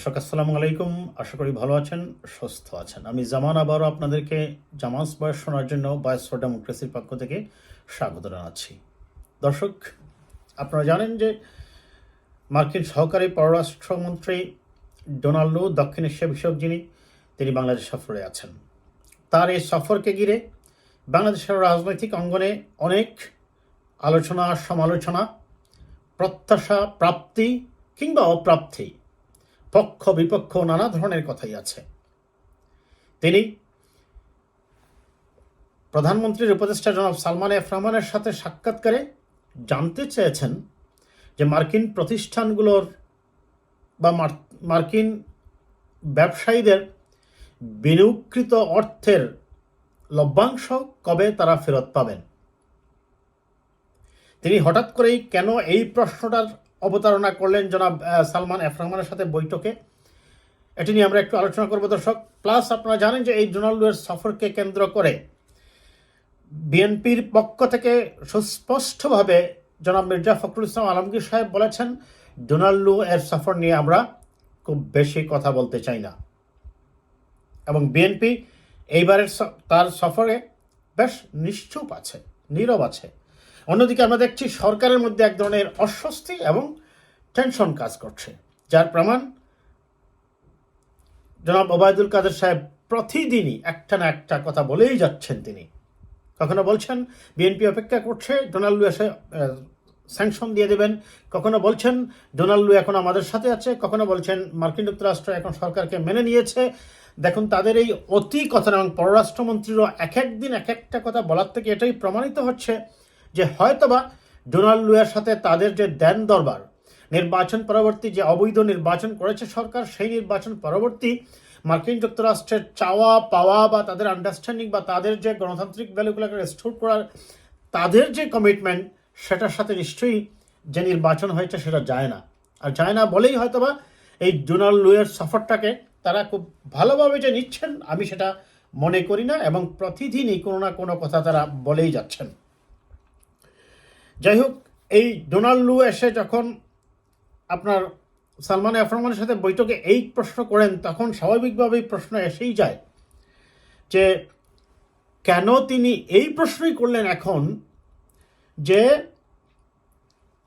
দর্শক আসসালামু আলাইকুম। আশা করি ভালো আছেন, সুস্থ আছেন। আমি জামান আবারও আপনাদেরকে জামাস বয়স শোনার জন্য ভয়েস ফর ডেমোক্রেসির পক্ষ থেকে স্বাগত জানাচ্ছি। দর্শক, আপনারা জানেন যে মার্কিন সহকারী পররাষ্ট্রমন্ত্রী ডোনাল্ড লু, দক্ষিণ এশিয়া বিষয়ক যিনি, তিনি বাংলাদেশ সফরে আছেন। তার এই সফরকে ঘিরে বাংলাদেশের রাজনৈতিক অঙ্গনে অনেক আলোচনা, সমালোচনা, প্রত্যাশা, প্রাপ্তি কিংবা অপ্রাপ্তি, পক্ষ বিপক্ষ নানা ধরনের কথাই আছে। তিনি প্রধানমন্ত্রীর উপদেষ্টা জনাব সালমান এফ রহমানের সাথে সাক্ষাৎকারে জানতে চেয়েছেন যে মার্কিন প্রতিষ্ঠানগুলোর বা মার্কিন ব্যবসায়ীদের বিনিয়োগকৃত অর্থের লভ্যাংশ কবে তারা ফেরত পাবেন। তিনি হঠাৎ করেই কেন এই প্রশ্নটার অবতারণা করলেন জনাব সালমান এফ রহমানের সাথে বৈঠকে, এটি নিয়ে আমরা একটু আলোচনা করব দর্শক। প্লাস আপনারা জানেন যে এই ডোনাল্ড লুয়ের সফরকে কেন্দ্র করে বিএনপির পক্ষ থেকে সুস্পষ্টভাবে জনাব মির্জা ফখরুল ইসলাম আলমগীর সাহেব বলেছেন, ডোনাল্ড লু এর সফর নিয়ে আমরা খুব বেশি কথা বলতে চাই না। এবং বিএনপি এইবারের তার সফরে বেশ নিশ্চুপ আছে, নীরব আছে। অন্যদিকে আমরা দেখছি সরকারের মধ্যে এক ধরনের অস্বস্তি এবং টেনশন কাজ করছে, যার প্রমাণ জনাব ওবায়দুল কাদের সাহেব প্রতিদিনই একটা না একটা কথা বলেই যাচ্ছেন। তিনি কখনো বলছেন বিএনপি অপেক্ষা করছে, ডোনাল্ড লু এসে স্যাংশন দিয়ে দেবেন, কখনো বলছেন ডোনাল্ড লু এখন আমাদের সাথে আছে, কখনো বলছেন মার্কিন যুক্তরাষ্ট্র এখন সরকারকে মেনে নিয়েছে। দেখুন, তাদের এই অতি কথা এবং পররাষ্ট্রমন্ত্রীরও এক একদিন এক একটা কথা বলার থেকে এটাই প্রমাণিত হচ্ছে যে হয়তোবা ডোনাল্ড লু এর সাথে তাদের যে দেন দরবার, নির্বাচন পরবর্তী যে অবৈধ নির্বাচন করেছে সরকার, সেই নির্বাচন পরবর্তী মার্কিন যুক্তরাষ্ট্রের চাওয়া পাওয়া বা তাদের আন্ডারস্ট্যান্ডিং বা তাদের যে গণতান্ত্রিক ভ্যালুগুলোকে রেস্টোর করার তাদের যে কমিটমেন্ট, সেটার সাথে নিশ্চয়ই যে নির্বাচন হয়েছে সেটা যায় না। আর যায় না বলেই হয়তোবা এই ডোনাল্ড লু এর সফরটাকে তারা খুব ভালোভাবে যে নিচ্ছেন আমি সেটা মনে করি না, এবং প্রতিদিনই কোনো না কোনো কথা তারা বলেই যাচ্ছেন। যাই হোক, এই ডোনাল্ড লু এসে যখন আপনার সালমান এফ রহমানের সাথে বৈঠকে এই প্রশ্ন করেন, তখন স্বাভাবিকভাবেই প্রশ্ন এসেই যায় যে কেন তিনি এই প্রশ্নই করলেন এখন যে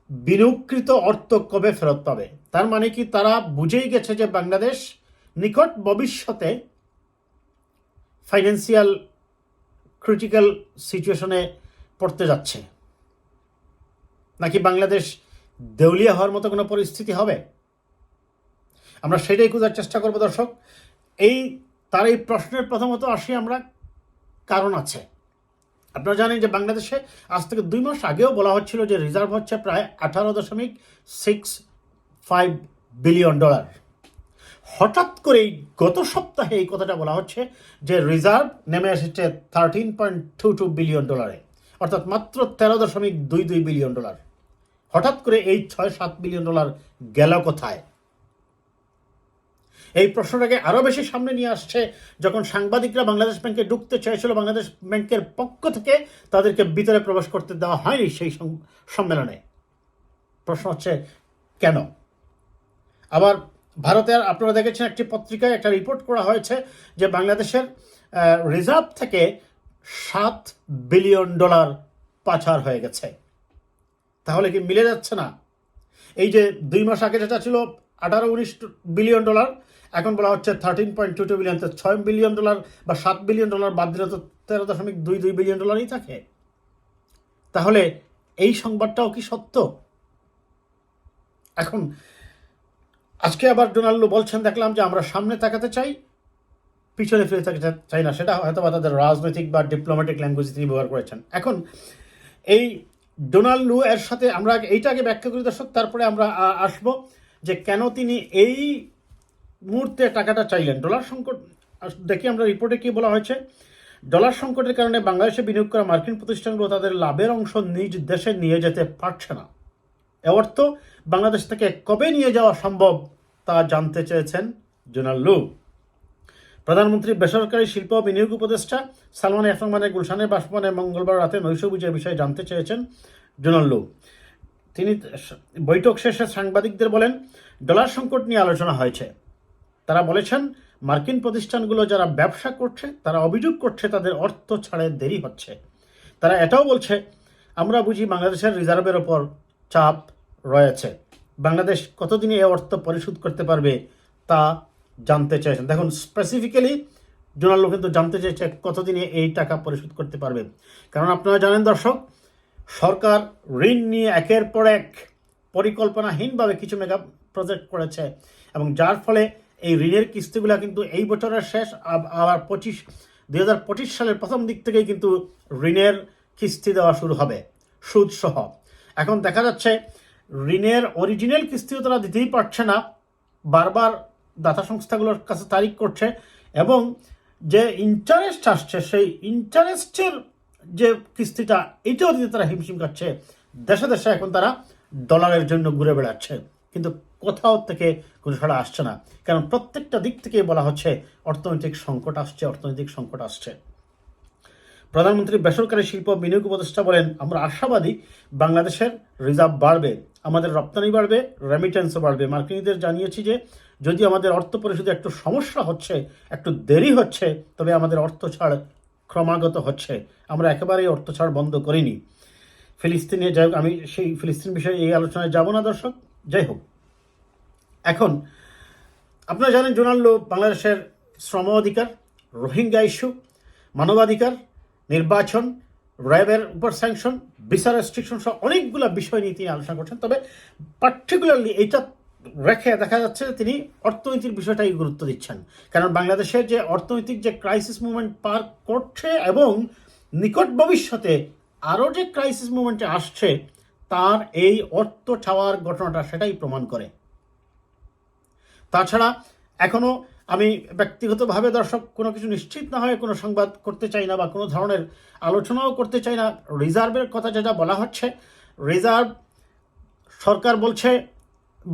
বিনিয়োগকৃত অর্থ কবে ফেরত পাবে। তার মানে কি তারা বুঝেই গেছে যে বাংলাদেশ নিকট ভবিষ্যতে ফাইন্যান্সিয়াল ক্রিটিক্যাল সিচুয়েশনে পড়তে যাচ্ছে, নাকি বাংলাদেশ দেউলিয়া হওয়ার মতো কোনো পরিস্থিতি হবে? আমরা সেটাই খোঁজার চেষ্টা করব দর্শক। তার এই প্রশ্নের প্রথমত আসি আমরা, কারণ আছে। আপনারা জানেন যে বাংলাদেশে আজ থেকে 2 মাস আগেও বলা হচ্ছিল যে রিজার্ভ হচ্ছে প্রায় $18.65 বিলিয়ন। হঠাৎ করেই গত সপ্তাহে এই কথাটা বলা হচ্ছে যে রিজার্ভ নেমে এসেছে $13.22 বিলিয়ন, অর্থাৎ মাত্র $13.22 বিলিয়ন। হঠাৎ করে এই $6-7 বিলিয়ন গেল কোথায়? এই প্রশ্নটাকে আরও বেশি সামনে নিয়ে আসছে যখন সাংবাদিকরা বাংলাদেশ ব্যাংকে ঢুকতে চেয়েছিল, বাংলাদেশ ব্যাংকের পক্ষ থেকে তাদেরকে ভিতরে প্রবেশ করতে দেওয়া হয়নি সেই সম্মেলনে। প্রশ্ন হচ্ছে কেন? আবার ভারতের আপনারা দেখেছেন একটি পত্রিকায় একটা রিপোর্ট করা হয়েছে যে বাংলাদেশের রিজার্ভ থেকে $7 বিলিয়ন পাচার হয়ে গেছে। তাহলে কি মিলে যাচ্ছে না? এই যে 2 মাস আগে যেটা ছিল $18-19 বিলিয়ন, এখন বলা হচ্ছে $13.22 বিলিয়ন। $6 বিলিয়ন বা $7 বিলিয়ন বাদ দিলে তো $13.22 বিলিয়ন থাকে। তাহলে এই সংবাদটাও কি সত্য? এখন আজকে আবার ডোনাল্ড লু বলছেন, দেখলাম যে আমরা সামনে তাকাতে চাই, পিছনে ফিরে থাকতে চাই না। সেটা হয়তো বা তাদের রাজনৈতিক বা ডিপ্লোম্যাটিক ল্যাঙ্গুয়েজ তিনি ব্যবহার করেছেন। এখন এই ডোনাল্ড লু এর সাথে আমরা এইটা আগে ব্যাখ্যা করি দর্শক, তারপরে আমরা আসবো যে কেন তিনি এই মুহূর্তে টাকাটা চাইলেন। ডলার সংকট দেখি আমরা রিপোর্টে কি বলা হয়েছে। ডলার সংকটের কারণে বাংলাদেশে বিনিয়োগ করা মার্কিন প্রতিষ্ঠানগুলো তাদের লাভের অংশ নিজ দেশে নিয়ে যেতে পারছে না। এ অর্থ বাংলাদেশ থেকে কবে নিয়ে যাওয়া সম্ভব তা জানতে চেয়েছেন ডোনাল্ড লু। প্রধানমন্ত্রী বেসরকারি শিল্প ও বিনিয়োগ উপদেষ্টা সালমান এফ রহমানের গুলশানের বাসভবনে মঙ্গলবার রাতে নৈশভোজের বিষয়ে জানতে চেয়েছেন ডোনাল্ড লু। তিনি বৈঠক শেষে সাংবাদিকদের বলেন, ডলার সংকট নিয়ে আলোচনা হয়েছে, তারা বলেছেন মার্কিন প্রতিষ্ঠানগুলো যারা ব্যবসা করছে তারা অভিযোগ করছে তাদের অর্থ ছাড়ে দেরি হচ্ছে। তারা এটাও বলছে আমরা বুঝি বাংলাদেশের রিজার্ভের ওপর চাপ রয়েছে, বাংলাদেশ কতদিনে এই অর্থ পরিশোধ করতে পারবে তা জানতে চাইছেন। দেখুন, স্পেসিফিক্যালি ডোনাল্ড কিন্তু জানতে চেয়েছে কতদিনে এই টাকা পরিশোধ করতে পারবে। কারণ আপনারা জানেন দর্শক, সরকার ঋণ নিয়ে একের পর এক পরিকল্পনাহীনভাবে কিছু মেগা প্রজেক্ট করেছে, এবং যার ফলে এই ঋণের কিস্তিগুলো কিন্তু এই বছরের শেষ আবার 2025 সালের প্রথম দিক থেকেই কিন্তু ঋণের কিস্তি দেওয়া শুরু হবে সুদ সহ। এখন দেখা যাচ্ছে ঋণের অরিজিনাল কিস্তিও তারা দিতেই পারছে না, বারবার দাতা সংস্থাগুলোর কাছে তারিখ করছে, এবং যে ইন্টারেস্ট আসছে সেই ইন্টারেস্টের যে কিস্তিটা এটাও দিতে তারা হিমশিম খাচ্ছে। দেশে দেশে এখন তারা ডলারের জন্য ঘুরে বেড়াচ্ছে, কিন্তু কোথাও থেকে কোনো সাড়া আসছে না, কারণ প্রত্যেকটা দিক থেকে বলা হচ্ছে অর্থনৈতিক সংকট আসছে, অর্থনৈতিক সংকট আসছে। প্রধানমন্ত্রী বেসরকারি শিল্প বিনিয়োগ উপদেষ্টা বলেন আমরা আশাবাদী বাংলাদেশের রিজার্ভ বাড়বে, আমাদের রপ্তানি বাড়বে, রেমিটেন্সও বাড়বে। মার্কিনীদের জানিয়েছি যে যদি আমাদের অর্থ পরিশোধে একটু সমস্যা হচ্ছে, একটু দেরি হচ্ছে, তবে আমাদের অর্থ ছাড় ক্রমাগত হচ্ছে, আমরা একেবারেই অর্থ ছাড় বন্ধ করিনি। ফিলিস্তিনে যাই হোক, আমি সেই ফিলিস্তিন বিষয়ে এই আলোচনায় যাব না দর্শক। যাই হোক, এখন আপনারা জানেন ডোনাল্ড বাংলাদেশের শ্রম অধিকার, রোহিঙ্গা ইস্যু, মানবাধিকার, নির্বাচন, র্যাবের উপর স্যাংশন, ভিসা রেস্ট্রিকশন সহ অনেকগুলো বিষয় নিয়ে তিনি আলোচনা করছেন। তবে পার্টিকুলারলি এইটা রেখে দেখা যাচ্ছে যে তিনি অর্থনীতির বিষয়টাই গুরুত্ব দিচ্ছেন, কারণ বাংলাদেশের যে অর্থনৈতিক যে ক্রাইসিস মুভমেন্ট পার করছে এবং নিকট ভবিষ্যতে আরও যে ক্রাইসিস মুভমেন্টে আসছে, তার এই অর্থ ছাওয়ার ঘটনাটা সেটাই প্রমাণ করে। তাছাড়া এখনও আমি ব্যক্তিগতভাবে দর্শক কোনো কিছু নিশ্চিত না হয়ে কোনো সংবাদ করতে চাই না বা কোনো ধরনের আলোচনাও করতে চাই না। রিজার্ভের কথা যেটা বলা হচ্ছে, রিজার্ভ সরকার বলছে,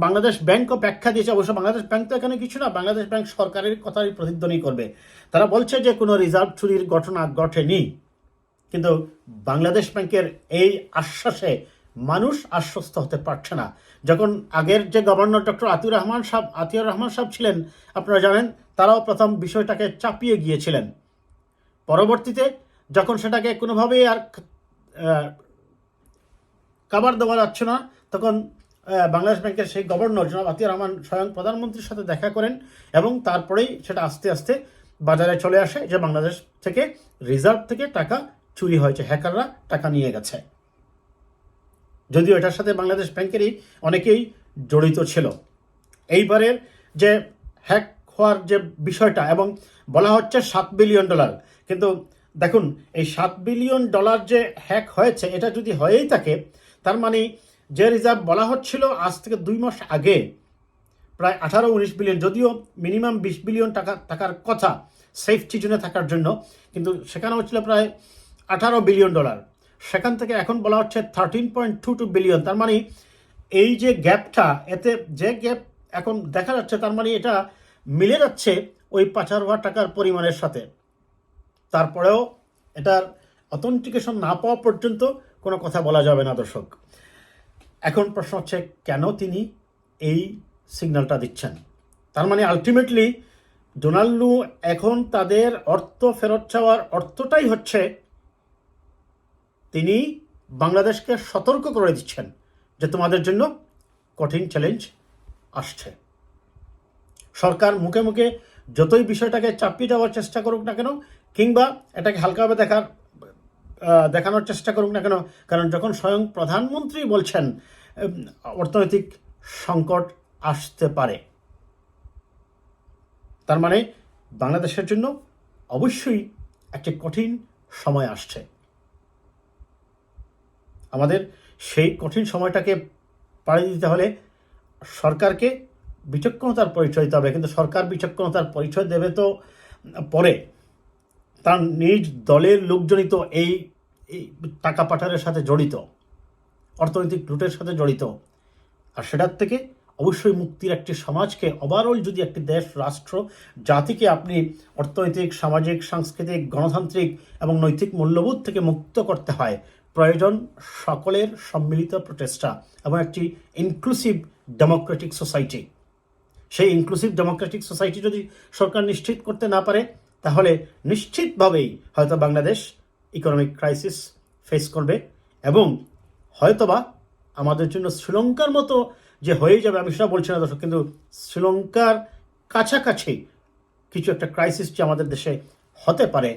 বাংলাদেশ ব্যাংকও ব্যাখ্যা দিয়েছে, অবশ্য বাংলাদেশ ব্যাংক তো এখানে কিছু না, বাংলাদেশ ব্যাংক সরকারের কথাই প্রতিধ্বনি করবে। তারা বলছে যে কোনো রিজার্ভ চুরির ঘটনা ঘটেনি, কিন্তু বাংলাদেশ ব্যাংকের এই আশ্বাসে মানুষ আশ্বস্ত হতে পারছে না। যখন আগের যে গভর্নর ডক্টর আতিউর রহমান সাহেব ছিলেন, আপনারা জানেন, তারাও প্রথম বিষয়টাকে চাপিয়ে গিয়েছিলেন। পরবর্তীতে যখন সেটাকে কোনোভাবেই আর কাভার দেওয়া যাচ্ছে না, তখন বাংলাদেশ ব্যাংকের সেই গভর্নর জনাব আতিউর রহমান স্বয়ং প্রধানমন্ত্রীর সাথে দেখা করেন, এবং তারপরেই সেটা আস্তে আস্তে বাজারে চলে আসে যে বাংলাদেশ থেকে রিজার্ভ থেকে টাকা চুরি হয়েছে, হ্যাকাররা টাকা নিয়ে গেছে। যদিও এটার সাথে বাংলাদেশ ব্যাংকেরই অনেকেই জড়িত ছিল। এইবারের যে হ্যাক হওয়ার যে বিষয়টা, এবং বলা হচ্ছে $7 বিলিয়ন, কিন্তু দেখুন এই $7 বিলিয়ন যে হ্যাক হয়েছে, এটা যদি হয়েই থাকে, তার মানে যে রিজার্ভ বলা হচ্ছিল আজ থেকে 2 মাস আগে প্রায় 18-19 বিলিয়ন, যদিও মিনিমাম $20 বিলিয়ন থাকার কথা সেফটি জোনে থাকার জন্য, কিন্তু সেখানে হচ্ছিল প্রায় $18 বিলিয়ন। সেখান থেকে এখন বলা হচ্ছে 13.22 বিলিয়ন। তার মানে এই যে গ্যাপটা, এতে যে গ্যাপ এখন দেখা যাচ্ছে, তার মানে এটা মিলে যাচ্ছে ওই পাচার হওয়া টাকার পরিমাণের সাথে। তারপরেও এটার অথেন্টিকেশন না পাওয়া পর্যন্ত কোনো কথা বলা যাবে না দর্শক। এখন প্রশ্ন হচ্ছে কেন তিনি এই সিগন্যালটা দিচ্ছেন। তার মানে আলটিমেটলি ডোনাল্ড এখন তাদের অর্থ ফেরত চাওয়ার অর্থটাই হচ্ছে তিনি বাংলাদেশকে সতর্ক করে দিচ্ছেন যে তোমাদের জন্য কঠিন চ্যালেঞ্জ আসছে। সরকার মুখে মুখে যতই বিষয়টাকে চাপিয়ে দেওয়ার চেষ্টা করুক না কেন, কিংবা এটাকে হালকাভাবে দেখানোর চেষ্টা করুক না কেন, কারণ যখন স্বয়ং প্রধানমন্ত্রী বলছেন অর্থনৈতিক সংকট আসতে পারে, তার মানে বাংলাদেশের জন্য অবশ্যই একটি কঠিন সময় আসছে। আমাদের সেই কঠিন সময়টাকে পাড়ি দিতে হলে সরকারকে বিচক্ষণতার পরিচয় দিতে হবে, কিন্তু সরকার বিচক্ষণতার পরিচয় দেবে তো পরে, তার নিজ দলের লোকজনই তো এই টাকা পাচারের সাথে জড়িত, অর্থনৈতিক লুটের সাথে জড়িত। আর সেটার থেকে অবশ্যই মুক্তির একটি সমাজকে, ওভারঅল যদি একটি দেশ, রাষ্ট্র, জাতিকে আপনি অর্থনৈতিক, সামাজিক, সাংস্কৃতিক, গণতান্ত্রিক এবং নৈতিক মূল্যবোধ থেকে মুক্ত করতে হয়, প্রয়োজন সকলের সম্মিলিত প্রচেষ্টা এবং একটি ইনক্লুসিভ ডেমোক্রেটিক সোসাইটি। সেই ইনক্লুসিভ ডেমোক্রেটিক সোসাইটি যদি সরকার নিশ্চিত করতে না পারে, তাহলে নিশ্চিতভাবেই হয়তো বাংলাদেশ ইকোনমিক ক্রাইসিস ফেস করবে, এবং হয়তোবা আমাদের জন্য শ্রীলঙ্কার মতো যে হয়ে যাবে আমি সেটা বলছি না দর্শক, কিন্তু শ্রীলঙ্কার কাছাকাছি কিছু একটা ক্রাইসিস যে আমাদের দেশে হতে পারে,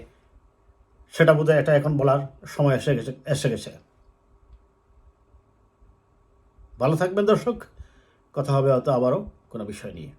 সেটা বোধহয় এটা এখন বলার সময় এসে গেছে। ভালো থাকবেন দর্শক, কথা হবে হয়তো আবারও কোনো বিষয় নিয়ে।